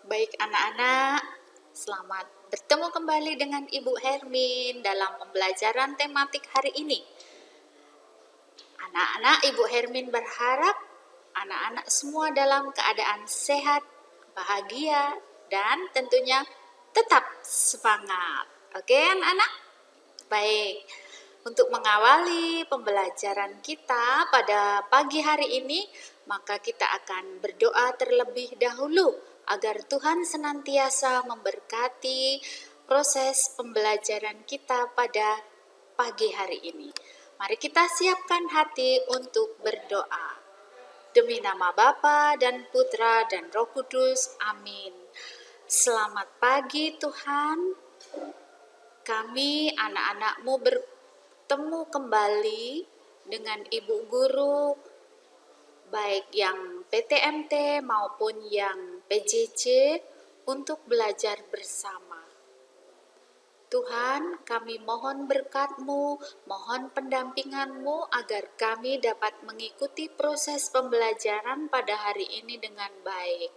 Baik anak-anak, selamat bertemu kembali dengan Ibu Hermin dalam pembelajaran tematik hari ini. Anak-anak, Ibu Hermin berharap anak-anak semua dalam keadaan sehat, bahagia, dan tentunya tetap semangat. Oke anak-anak? Baik, untuk mengawali pembelajaran kita pada pagi hari ini, maka kita akan berdoa terlebih dahulu agar Tuhan senantiasa memberkati proses pembelajaran kita pada pagi hari ini. Mari kita siapkan hati untuk berdoa. Demi nama Bapa dan Putra dan Roh Kudus, amin. Selamat pagi Tuhan. Kami anak-anak-Mu bertemu kembali dengan Ibu Guru, baik yang PTMT maupun yang PJJ, untuk belajar bersama. Tuhan, kami mohon berkat-Mu, mohon pendampingan-Mu agar kami dapat mengikuti proses pembelajaran pada hari ini dengan baik.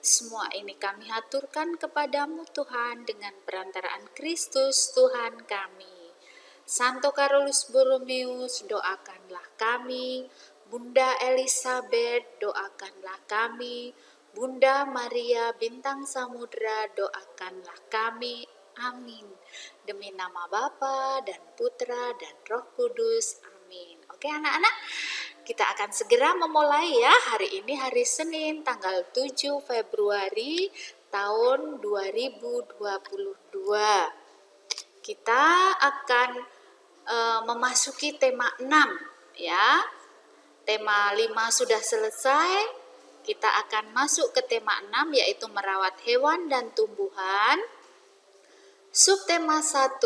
Semua ini kami haturkan kepadamu Tuhan dengan perantaraan Kristus Tuhan kami. Santo Carolus Borromeus, doakanlah kami. Bunda Elizabeth, doakanlah kami. Bunda Maria Bintang Samudra, doakanlah kami. Amin. Demi nama Bapa dan Putra dan Roh Kudus. Amin. Oke anak-anak, kita akan segera memulai ya. Hari ini hari Senin tanggal 7 Februari tahun 2022. Kita akan memasuki tema 6 ya. Tema 5 sudah selesai. Kita akan masuk ke tema 6 yaitu merawat hewan dan tumbuhan. Subtema 1,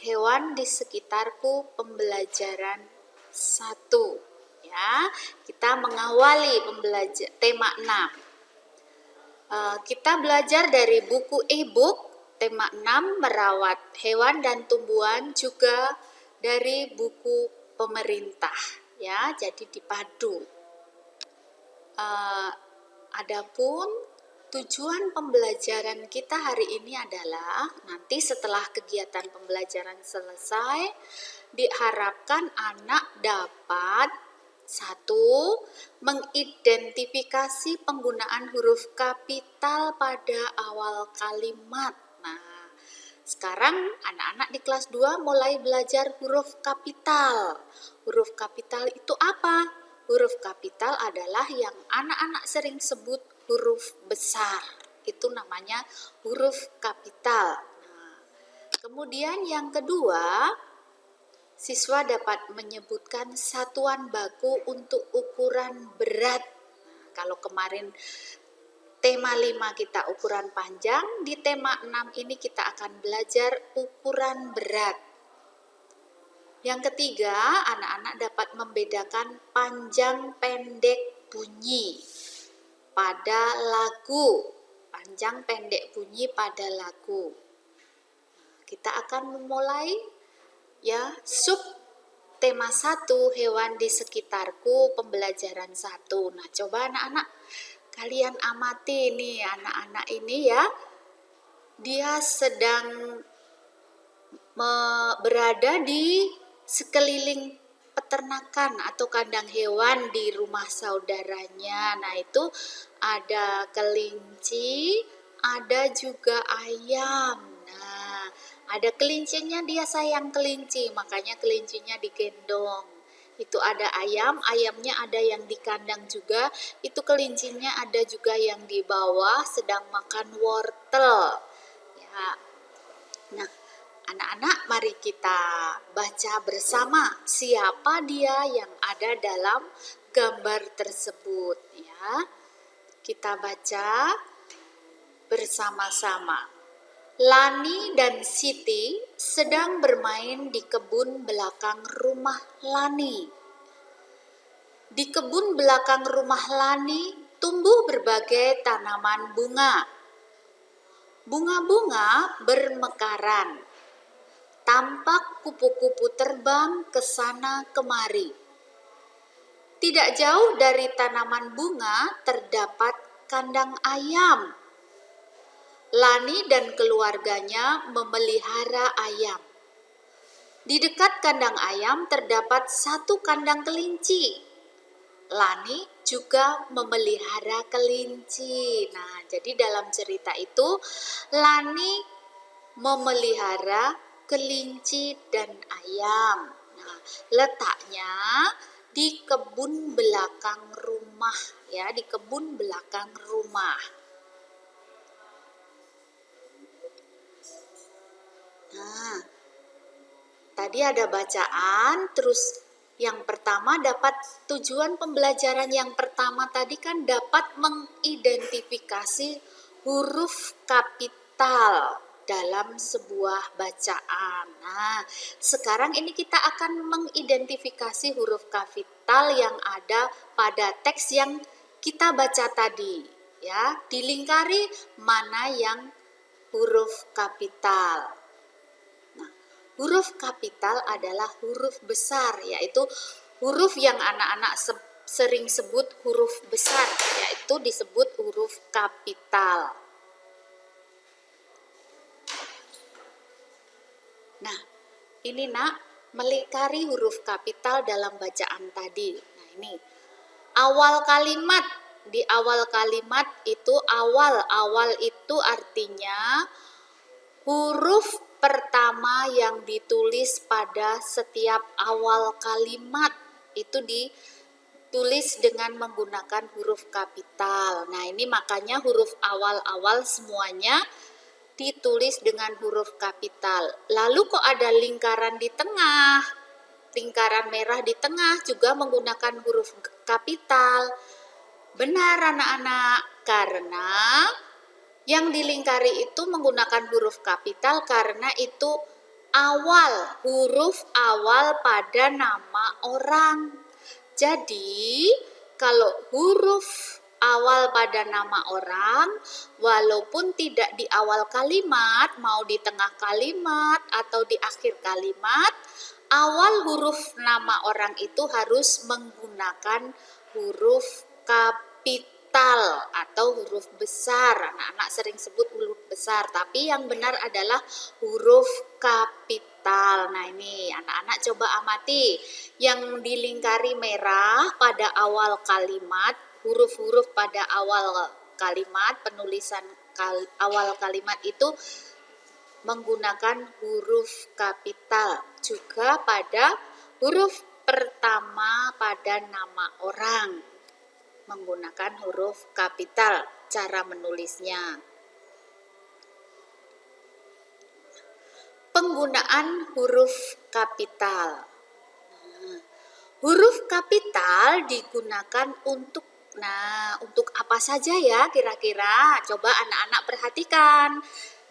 hewan di sekitarku, pembelajaran 1. Ya, kita mengawali tema 6. Kita belajar dari buku e-book tema 6 merawat hewan dan tumbuhan, juga dari buku pemerintah ya, jadi dipadu. Adapun tujuan pembelajaran kita hari ini adalah nanti setelah kegiatan pembelajaran selesai, diharapkan anak dapat 1. Mengidentifikasi penggunaan huruf kapital pada awal kalimat. Nah, sekarang anak-anak di kelas 2 mulai belajar huruf kapital. Huruf kapital itu apa? Huruf kapital adalah yang anak-anak sering sebut huruf besar. Itu namanya huruf kapital. Nah, kemudian yang kedua, siswa dapat menyebutkan satuan baku untuk ukuran berat. Nah, kalau kemarin tema 5 kita ukuran panjang, di tema 6 ini kita akan belajar ukuran berat. Yang ketiga, anak-anak dapat membedakan panjang pendek bunyi pada lagu. Panjang pendek bunyi pada lagu. Kita akan memulai ya, sub tema 1, hewan di sekitarku, pembelajaran 1. Nah, coba anak-anak kalian amati nih, anak-anak ini ya, dia sedang berada di sekeliling peternakan atau kandang hewan di rumah saudaranya. Nah, itu ada kelinci, ada juga ayam. Nah, ada kelincinya, dia sayang kelinci, makanya kelincinya digendong. Itu ada ayam, ayamnya ada yang di kandang juga, itu kelincinya ada juga yang di bawah sedang makan wortel. Ya. Nah, anak-anak, mari kita baca bersama siapa dia yang ada dalam gambar tersebut ya. Kita baca bersama-sama. Lani dan Siti sedang bermain di kebun belakang rumah Lani. Di kebun belakang rumah Lani tumbuh berbagai tanaman bunga. Bunga-bunga bermekaran. Tampak kupu-kupu terbang ke sana kemari. Tidak jauh dari tanaman bunga terdapat kandang ayam. Lani dan keluarganya memelihara ayam. Di dekat kandang ayam terdapat satu kandang kelinci. Lani juga memelihara kelinci. Nah, jadi dalam cerita itu Lani memelihara kelinci dan ayam. Nah, letaknya di kebun belakang rumah ya, di kebun belakang rumah. Nah, tadi ada bacaan, terus yang pertama dapat tujuan pembelajaran yang pertama tadi kan dapat mengidentifikasi huruf kapital dalam sebuah bacaan. Nah, sekarang ini kita akan mengidentifikasi huruf kapital yang ada pada teks yang kita baca tadi. Ya, dilingkari mana yang huruf kapital. Huruf kapital adalah huruf besar, yaitu huruf yang anak-anak sering sebut huruf besar, yaitu disebut huruf kapital. Nah, ini nak, melingkari huruf kapital dalam bacaan tadi. Nah, ini awal kalimat. Di awal kalimat itu awal itu artinya huruf pertama yang ditulis pada setiap awal kalimat itu ditulis dengan menggunakan huruf kapital. Nah, ini makanya huruf awal-awal semuanya ditulis dengan huruf kapital. Lalu kok ada lingkaran di tengah? Lingkaran merah di tengah juga menggunakan huruf kapital. Benar anak-anak, karena yang dilingkari itu menggunakan huruf kapital karena itu huruf awal pada nama orang. Jadi, kalau huruf awal pada nama orang, walaupun tidak di awal kalimat, mau di tengah kalimat atau di akhir kalimat, awal huruf nama orang itu harus menggunakan huruf kapital atau huruf besar. Anak-anak sering sebut huruf besar, tapi yang benar adalah huruf kapital. Nah, ini anak-anak coba amati yang dilingkari merah pada awal kalimat, huruf-huruf pada awal kalimat, penulisan awal kalimat itu menggunakan huruf kapital. Juga pada huruf pertama pada nama orang menggunakan huruf kapital cara menulisnya. Penggunaan huruf kapital. Huruf kapital digunakan untuk apa saja ya kira-kira? Coba anak-anak perhatikan.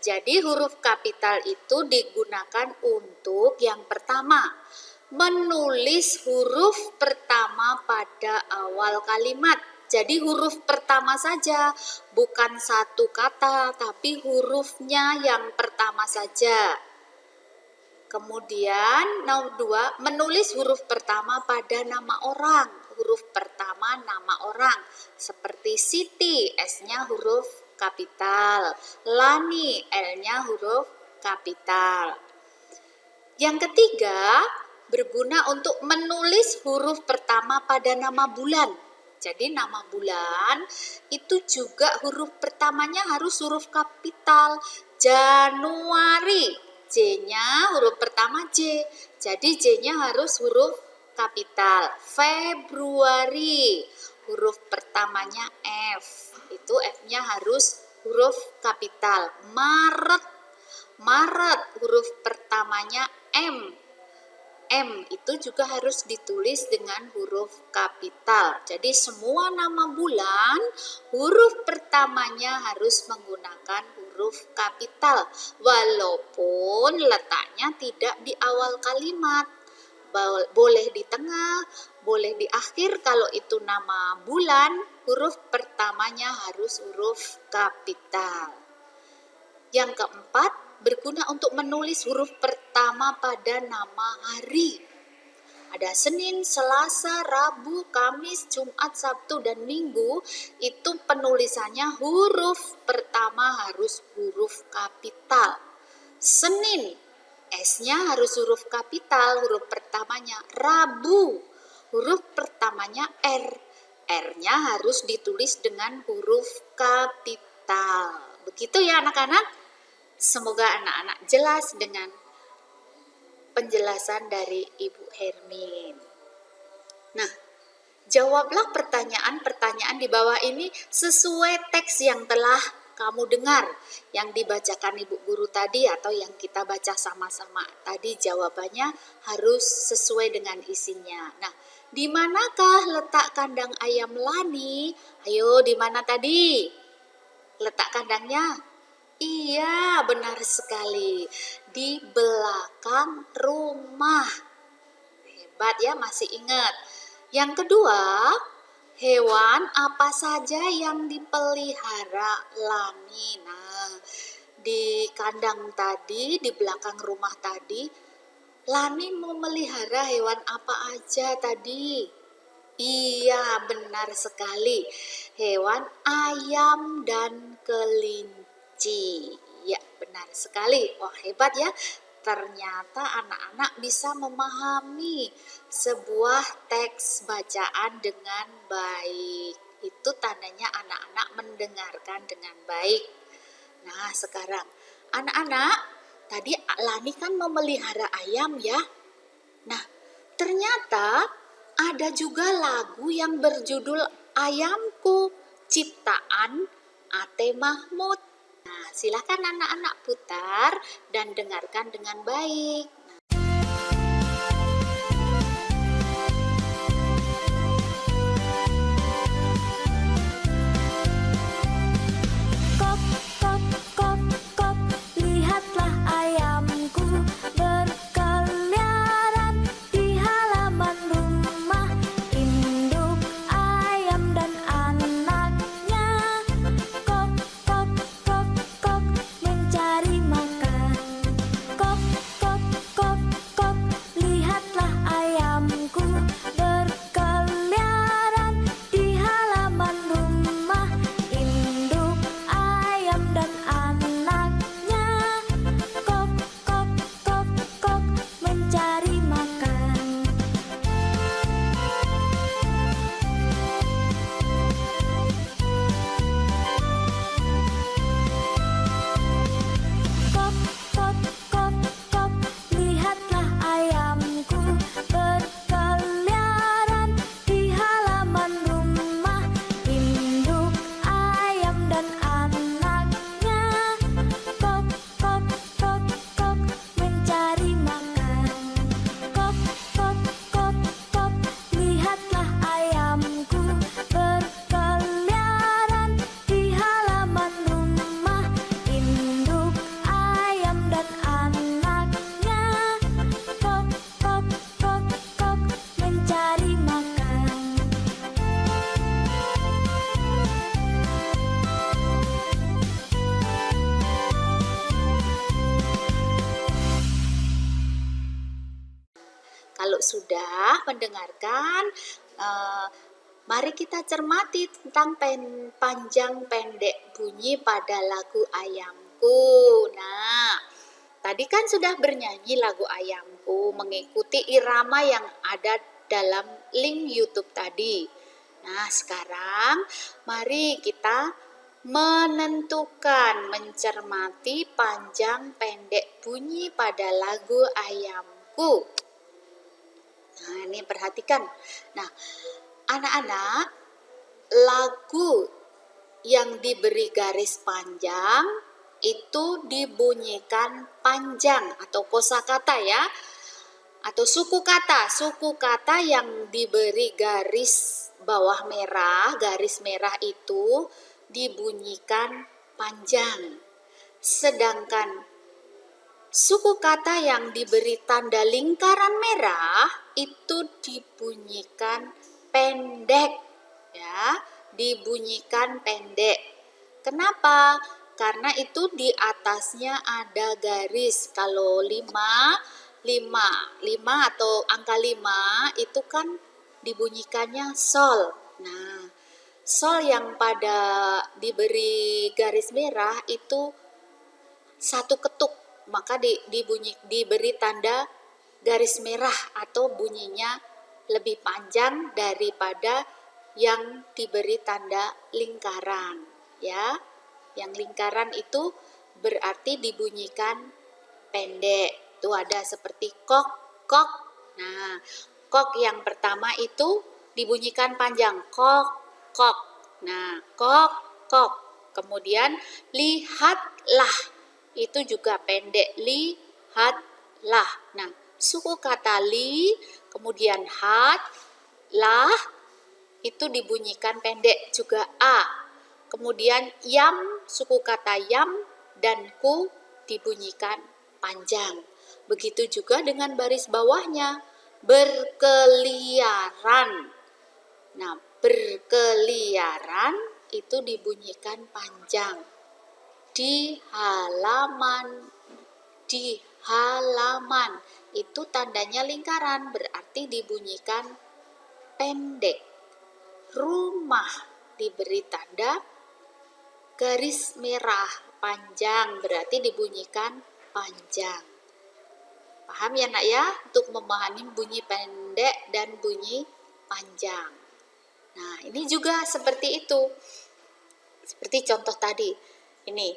Jadi huruf kapital itu digunakan untuk yang pertama, menulis huruf pertama pada awal kalimat. Jadi huruf pertama saja, bukan satu kata, tapi hurufnya yang pertama saja. Kemudian nomor 2, menulis huruf pertama pada nama orang. Huruf pertama nama orang, seperti Siti, S-nya huruf kapital. Lani, L-nya huruf kapital. Yang ketiga, berguna untuk menulis huruf pertama pada nama bulan. Jadi nama bulan itu juga huruf pertamanya harus huruf kapital. Januari, J-nya huruf pertama J. Jadi J-nya harus huruf kapital. Februari, huruf pertamanya F. Itu F-nya harus huruf kapital. Maret, huruf pertamanya M. M itu juga harus ditulis dengan huruf kapital. Jadi semua nama bulan, huruf pertamanya harus menggunakan huruf kapital. Walaupun letaknya tidak di awal kalimat. Boleh di tengah, boleh di akhir. Kalau itu nama bulan, huruf pertamanya harus huruf kapital. Yang keempat, berguna untuk menulis huruf pertama pada nama hari. Ada Senin, Selasa, Rabu, Kamis, Jumat, Sabtu, dan Minggu. Itu penulisannya huruf pertama harus huruf kapital. Senin, S-nya harus huruf kapital, huruf pertamanya. Rabu, huruf pertamanya R. R-nya harus ditulis dengan huruf kapital. Begitu ya anak-anak. Semoga anak-anak jelas dengan penjelasan dari Ibu Hermin. Nah, jawablah pertanyaan-pertanyaan di bawah ini sesuai teks yang telah kamu dengar, yang dibacakan Ibu Guru tadi atau yang kita baca sama-sama tadi. Jawabannya harus sesuai dengan isinya. Nah, di manakah letak kandang ayam Lani? Ayo, di mana tadi letak kandangnya? Iya, benar sekali. Di belakang rumah. Hebat ya, masih ingat. Yang kedua, hewan apa saja yang dipelihara Lani? Nah, di kandang tadi, di belakang rumah tadi, Lani memelihara hewan apa aja tadi? Iya, benar sekali. Hewan ayam dan kelinci. Ya, benar sekali. Wah, hebat ya. Ternyata anak-anak bisa memahami sebuah teks bacaan dengan baik. Itu tandanya anak-anak mendengarkan dengan baik. Nah, sekarang anak-anak, tadi Lani kan memelihara ayam ya. Nah, ternyata ada juga lagu yang berjudul Ayamku, ciptaan Ate Mahmud. Nah, silakan anak-anak putar dan dengarkan dengan baik. Kok, kok, kok, kok, lihatlah ayamku berkeliaran di halaman rumah. Induk ayam dan anaknya. Kok, kok, kok, kok, mencari makan. Kok, kok, kok, kok, lihatlah ayamku berkeliaran di halaman rumah. Induk ayam dan anaknya. Kok, kok, kok, kok, mencari makan. Kok, kok, kok, kok, lihatlah ayamku berkeliaran di halaman rumah. Induk ayam dan anaknya. Kok, kok, kok, kok, mencari makan. Kok, kok, kok, kok, lihatlah ayamku berkeliaran di halaman rumah. Induk ayam dan anaknya. Kok, kok, kok, kok, mencari makan. Kalau sudah mendengarkan, mari kita cermati tentang panjang pendek bunyi pada lagu Ayamku. Nah, tadi kan sudah bernyanyi lagu Ayamku, mengikuti irama yang ada dalam link YouTube tadi. Nah, sekarang mari kita mencermati panjang pendek bunyi pada lagu Ayamku. Nah, ini perhatikan. Nah, anak-anak, lagu yang diberi garis panjang itu dibunyikan panjang atau kosakata ya, atau suku kata. Suku kata yang diberi garis bawah merah, garis merah itu dibunyikan panjang. Sedangkan suku kata yang diberi tanda lingkaran merah itu dibunyikan pendek ya, dibunyikan pendek. Kenapa? Karena itu di atasnya ada garis. Kalau 5 atau angka 5 itu kan dibunyikannya sol. Nah, sol yang pada diberi garis merah itu satu ketuk, maka diberi tanda garis merah atau bunyinya lebih panjang daripada yang diberi tanda lingkaran, ya. Yang lingkaran itu berarti dibunyikan pendek. Itu ada seperti kok, kok. Nah, kok yang pertama itu dibunyikan panjang, kok, kok. Nah, kok, kok. Kemudian lihatlah, itu juga pendek, lihatlah. Nah, suku kata li, kemudian hat, lah, itu dibunyikan pendek juga a. Kemudian yam, suku kata yam dan ku dibunyikan panjang. Begitu juga dengan baris bawahnya, berkeliaran. Nah, berkeliaran itu dibunyikan panjang. Di halaman, itu tandanya lingkaran, berarti dibunyikan pendek. Rumah diberi tanda garis merah panjang, berarti dibunyikan panjang. Paham ya nak ya, untuk memahami bunyi pendek dan bunyi panjang. Nah, ini juga seperti itu. Seperti contoh tadi. Ini,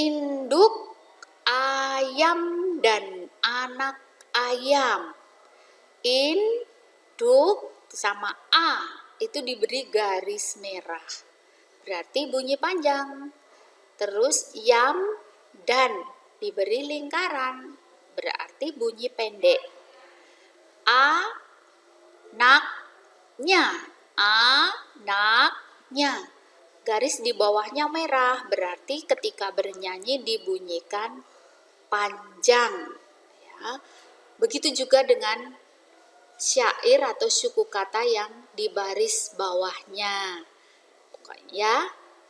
induk ayam dan anak ayam. Induk sama a itu diberi garis merah, berarti bunyi panjang. Terus yam dan diberi lingkaran, berarti bunyi pendek. Anaknya, garis di bawahnya merah, berarti ketika bernyanyi dibunyikan panjang, ya. Begitu juga dengan syair atau suku kata yang di baris bawahnya. Ya,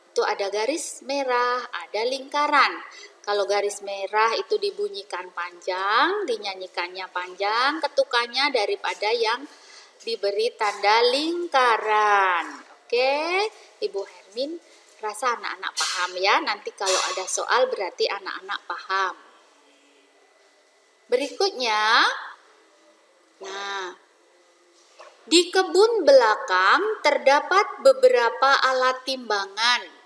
itu ada garis merah, ada lingkaran. Kalau garis merah itu dibunyikan panjang, dinyanyikannya panjang, ketukannya daripada yang diberi tanda lingkaran. Oke, Ibu Hermin rasa anak-anak paham ya. Nanti kalau ada soal berarti anak-anak paham. Berikutnya, nah, di kebun belakang terdapat beberapa alat timbangan.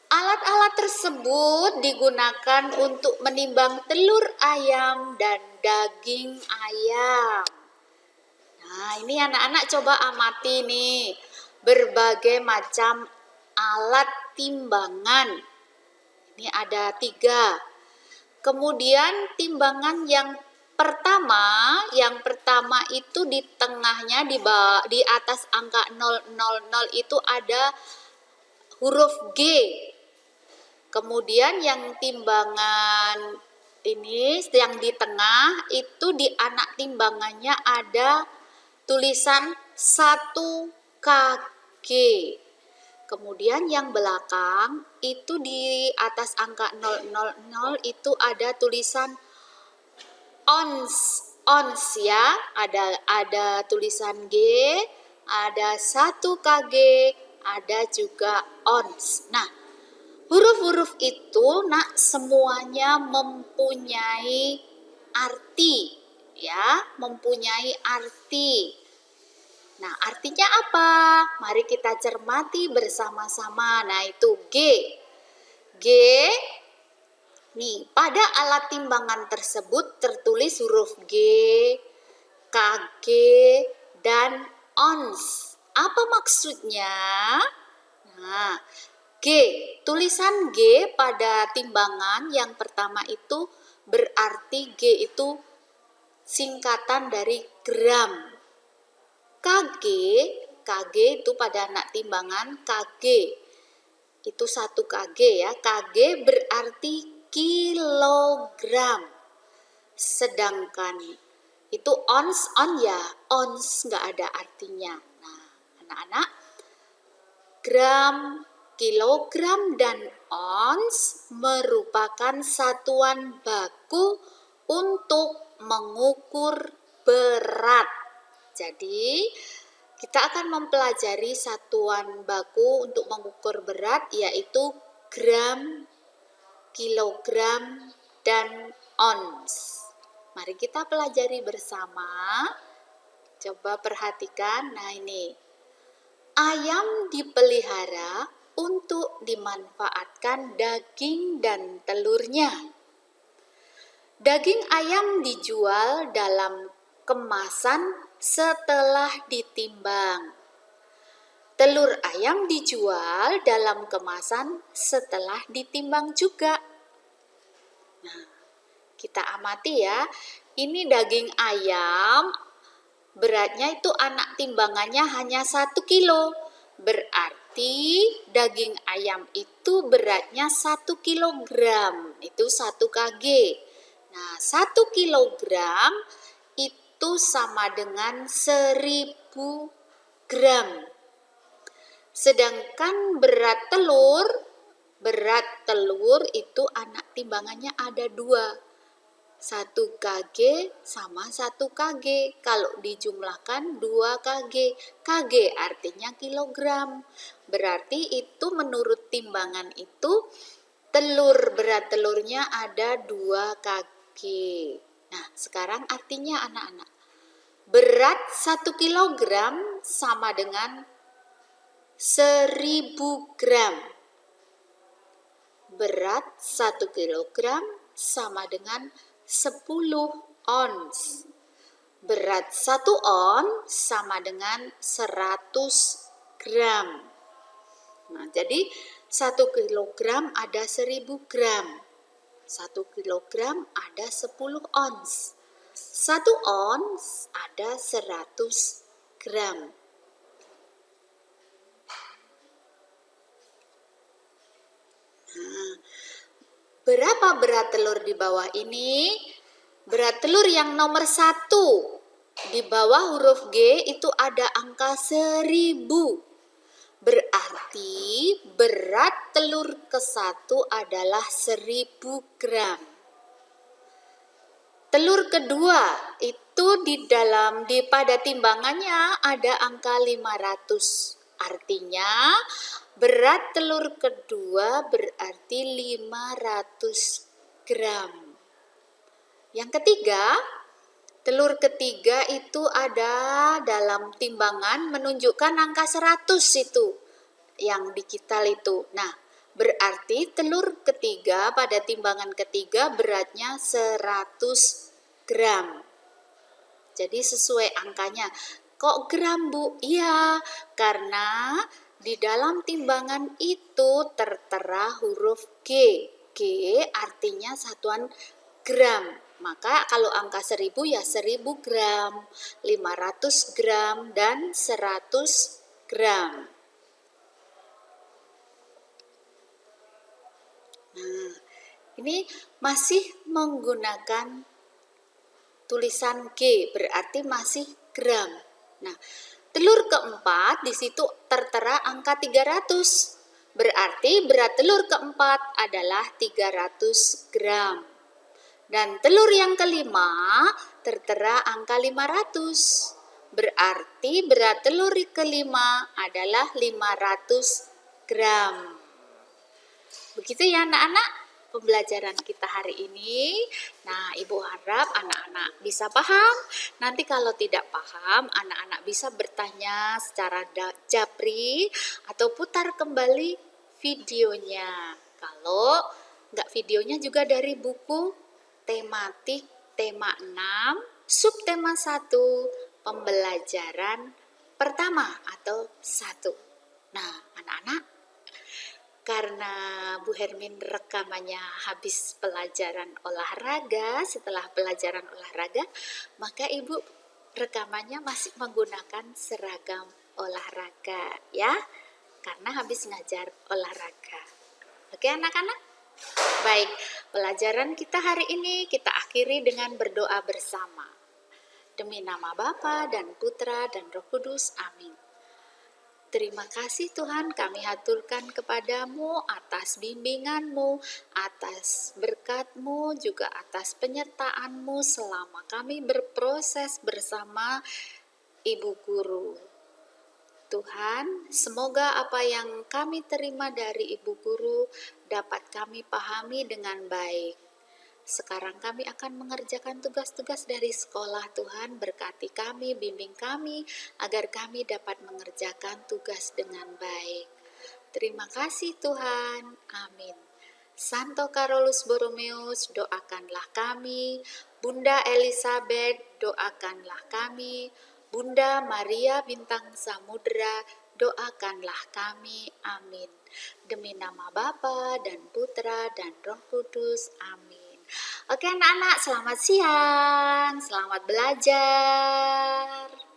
Alat-alat tersebut digunakan untuk menimbang telur ayam dan daging ayam. Nah, ini anak-anak coba amati nih, berbagai macam alat timbangan. Ini ada 3. Kemudian timbangan yang pertama itu di tengahnya di atas angka 000 itu ada huruf G. Kemudian yang timbangan ini yang di tengah itu di anak timbangannya ada tulisan 1 kg. Kemudian yang belakang itu di atas angka 000 itu ada tulisan ons ya, ada tulisan G, ada 1 kg, ada juga ons. Nah, huruf-huruf itu nak semuanya mempunyai arti, ya, mempunyai arti. Nah, artinya apa? Mari kita cermati bersama-sama. Nah, itu G. Nih, pada alat timbangan tersebut tertulis huruf G, kg, dan ons. Apa maksudnya? Nah, G, tulisan G pada timbangan yang pertama itu berarti G itu singkatan dari gram. KG itu pada anak timbangan KG. Itu 1 kg ya. KG berarti kilogram. Sedangkan itu ons nggak ada artinya. Nah, anak-anak, gram, kilogram, dan ons merupakan satuan baku untuk mengukur berat. Jadi, kita akan mempelajari satuan baku untuk mengukur berat yaitu gram, kilogram, dan ons. Mari kita pelajari bersama. Coba perhatikan. Nah, ini. Ayam dipelihara untuk dimanfaatkan daging dan telurnya. Daging ayam dijual dalam kemasan setelah ditimbang. Telur ayam dijual dalam kemasan setelah ditimbang juga. Nah, kita amati ya. Ini daging ayam, beratnya itu anak timbangannya hanya 1 kilo. Berarti daging ayam itu beratnya 1 kilogram. Itu 1 kg. Nah, 1 kilogram itu sama dengan 1000 gram. Sedangkan berat telur itu anak timbangannya ada 2. 1 kg sama 1 kg. Kalau dijumlahkan 2 kg. Kg artinya kilogram. Berarti itu menurut timbangan itu berat telurnya ada 2 kg. Nah, sekarang artinya anak-anak. Berat 1 kilogram sama dengan 1000 gram. Berat 1 kilogram sama dengan 10 ons. Berat 1 ons sama dengan 100 gram. Nah, jadi 1 kilogram ada 1000 gram. 1 kilogram ada 10 ons. 1 ons ada 100 gram. Nah, berapa berat telur di bawah ini? Berat telur yang nomor 1 di bawah huruf G itu ada angka 1000. Berarti berat telur ke-1 adalah 1000 gram. Telur kedua itu pada timbangannya ada angka 500. Artinya berat telur kedua berarti 500 gram. Yang ketiga, telur ketiga itu ada dalam timbangan menunjukkan angka 100 itu yang dikital itu. Nah, berarti telur ketiga pada timbangan ketiga beratnya 100 gram. Jadi sesuai angkanya. Kok gram, Bu? Iya, karena di dalam timbangan itu tertera huruf G. G artinya satuan gram. Maka kalau angka 1000 ya 1000 gram, 500 gram, dan 100 gram. Nah, ini masih menggunakan tulisan G, berarti masih gram. Nah, telur keempat di situ tertera angka 300. Berarti berat telur keempat adalah 300 gram. Dan telur yang kelima tertera angka 500. Berarti berat telur kelima adalah 500 gram. Begitu ya anak-anak pembelajaran kita hari ini. Nah, Ibu harap anak-anak bisa paham. Nanti kalau tidak paham, anak-anak bisa bertanya secara japri atau putar kembali videonya. Kalau enggak, videonya juga dari buku tematik tema 6, subtema 1, pembelajaran pertama atau 1. Nah, anak-anak, karena Bu Hermin rekamannya habis pelajaran olahraga, setelah pelajaran olahraga, maka Ibu rekamannya masih menggunakan seragam olahraga ya, karena habis ngajar olahraga. Oke anak-anak? Baik, pelajaran kita hari ini kita akhiri dengan berdoa bersama. Demi nama Bapa dan Putra dan Roh Kudus, amin. Terima kasih Tuhan, kami haturkan kepadamu atas bimbinganmu, atas berkatmu, juga atas penyertaanmu selama kami berproses bersama Ibu Guru. Tuhan, semoga apa yang kami terima dari Ibu Guru dapat kami pahami dengan baik. Sekarang kami akan mengerjakan tugas-tugas dari sekolah. Tuhan, berkati kami, bimbing kami, agar kami dapat mengerjakan tugas dengan baik. Terima kasih Tuhan. Amin. Santo Carolus Borromeus, doakanlah kami. Bunda Elizabeth, doakanlah kami. Bunda Maria Bintang Samudra, doakanlah kami. Amin. Demi nama Bapa dan Putra dan Roh Kudus. Amin. Oke anak-anak, selamat siang. Selamat belajar.